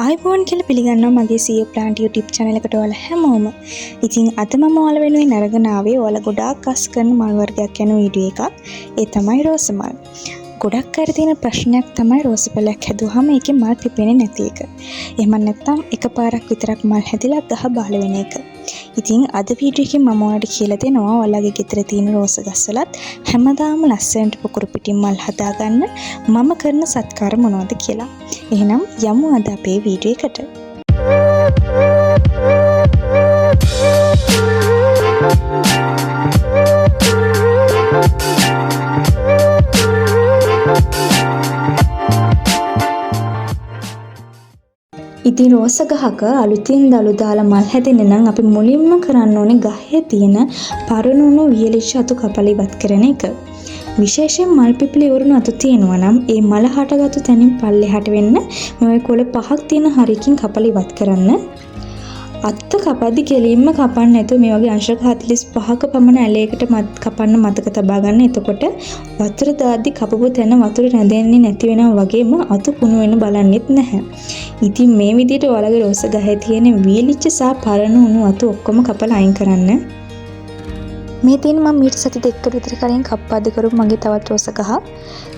ආයිබෝන් කියලා පිළිගන්නවා මගේ CEO Plant YouTube channel එකට ඔයාලා හැමෝම. ඉතින් අද මම ඔයාලා වෙනුවෙන් අරගෙන ආවේ ඔයාලා ගොඩාක් අස් කරන මල් වර්ගයක් යන වීඩියෝ එකක්. ඒ තමයි රෝස මල්. ගොඩක් අය තියෙන ප්‍රශ්නයක් තමයි රෝස පැලයක් හැදුවාම ඒකේ මල් පිපෙන්නේ නැති එක. එහෙම නැත්නම් එකපාරක් විතරක් මල් හැදිලා ගහ බහල වෙන එක. ඉතින් අද වීඩියෝ එකෙන් මම ඔයාලට කියලා දෙනවා ඔයාලගේ ගෙදර තියෙන රෝස ගස්වලත් හැමදාම ලස්සනට පුකුරු පිටින් මල් හදාගන්න මම කරන සත්කාර මොනවද කියලා. එහෙනම් යමු අද අපේ වීඩියෝ එකට. ඉතින් රෝස ගහක අලුතින් දළු දාලා මල් හැදෙන්න නම් අපි මුලින්ම කරන්න ඕනේ ගහේ තියෙන පරණුණු වියලිච්ච අතු කපලා ඉවත් කරන එක. විශේෂයෙන් මල් පිපිලි උරුණු අතු තියෙනවා නම් ඒ මල හටගත්තු තැනින් පල්ලෙහාට වෙන්න මේ කොළ පහක් තියෙන හරියකින් කපලා ඉවත් කරන්න. අත්ත කපද්දි කෙලින්ම කපන්න නැතුව මේ වගේ අංශක 45ක පමණ ඇලයකට කපන්න මතක තබා ගන්න. එතකොට වතුර දාද්දි කපපු තැන වතුර රැඳෙන්නේ නැති වෙනවා වගේම අතු කුණු වෙන බලන්නෙත් නැහැ. ඉතින් මේ විදිහට ඔයාලගේ රෝස ගහේ තියෙන වීලිච්ච සහ පරණ උණු අතු ඔක්කොම කපලා අයින් කරන්න. මේ තියෙන මම මීට සති දෙකකට විතර කලින් කප්පාද කරපු මගේ තවත් රෝස ගහ.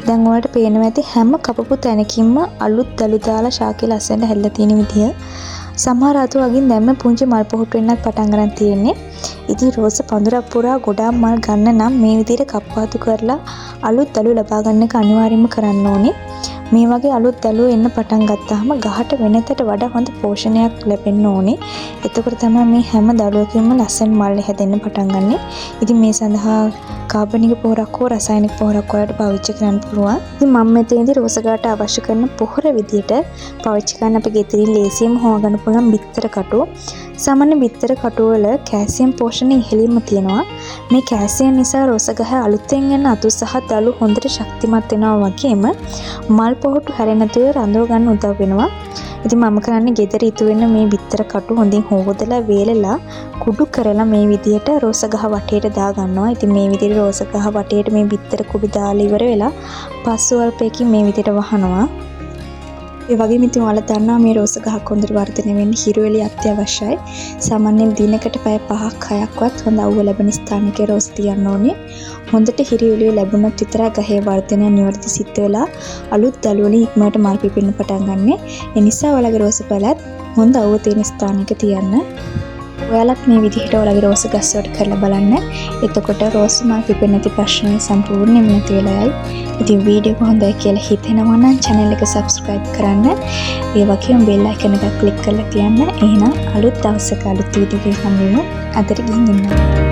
දැන් ඔයාලට පේනවා ඇති හැම කපපු තැනකින්ම අලුත් දළු දාලා ශාකේ ලස්සනට හැදලා තියෙන විදිය. සමහර අතු වගින් දැම්ම පුංචි මල් පොහොට්ටු වෙන්නත් පටන් ගන්න තියෙන්නේ. ඉතින් රෝස පඳුරක් පුරා ගොඩාක් මල් ගන්න නම් මේ විදිහට කප්පාතු කරලා අලුත් දළු ලබා ගන්න එක අනිවාර්යයෙන්ම කරන්න ඕනේ. මේ වගේ අලුත් දළු එන්න පටන් ගත්තාම ගහට වෙනතට වඩා හොඳ පෝෂණයක් ලැබෙන්න ඕනේ. එතකොට තමයි මේ හැම දළුවකින්ම ලස්සන මල් හැදෙන්න පටන් ගන්නෙ. ඉතින් මේ සඳහා කාබනික පොහොරක් හෝ රසායනික පොහොරක් වලට පාවිච්චි කරන්න පුළුවන්. ඉතින් මම මෙතනදී රෝස ගහට අවශ්‍ය කරන පොහොර විදියට පාවිච්චි කරන්න අපේ ගෙදරින් ලේසියෙන් හොයාගන්න පුළුවන් බිත්තර කටු. සාමාන්‍ය බිත්තර කටු වල කැල්සියම් පෝෂණය ඉහළින්ම තියෙනවා. මේ කැල්සියම් නිසා රෝස ගහ අලුතෙන් එන අතු සහ දළු හොඳට ශක්තිමත් වෙනවා වගේම මල් පොහොට්ටු හැරෙන්නතුව රඳව ගන්න උදව් වෙනවා. ඉතින් මම කරන්නේ ගෙදර ඉතු වෙන මේ බිත්තර කටු හොඳින් හොදලා වේලලා කුඩු කරලා මේ විදියට රෝස ගහ වටේට දා ගන්නවා. ඉතින් මේ විදියට රෝස ගහ වටේට මේ බිත්තර කුඩු දාලා ඉවර වෙලා පස්සු වල්පයකින් මේ විදියට වහනවා. ඒ වගේම ඉතින් ඔයාලා දන්නවා මේ රෝස ගහක් හොඳට වර්ධනය වෙන්න හිරු එළිය අත්‍යවශ්‍යයි. සාමාන්‍යයෙන් දිනකට පැය 5ක් 6ක්වත් හොඳ අවුව ලැබෙන ස්ථානයක රෝස තියන්න ඕනේ. හොඳට හිරු එළිය ලැබුණොත් විතරයි ගහේ වර්ධනය නිවැරදි සිද්ධ වෙලා අලුත් දළු වලින් ඉක්මනට මල් පිපෙන්න පටන් ගන්නෙ. ඒ නිසා ඔයාලගේ රෝස පැලත් හොඳ අවුව තියෙන ස්ථානයක තියන්න. ඔයාලත් මේ විදිහට ඔයාලගේ රෝස ගස් වලට කරලා බලන්න. එතකොට රෝස මල් පිපෙන්නේ නැති ප්‍රශ්නේ සම්පූර්ණයෙන්ම නැති වෙලා යයි. ඉතින් වීඩියෝ එක හොඳයි කියලා හිතෙනවා නම් channel එක subscribe කරන්න. ඒ වගේම bell icon එක click කරලා තියන්න. එහෙනම් අලුත් දවසක අලුත් වීඩියෝ එකකින් හම්බෙමු. අදට ගිහින් ඉන්න.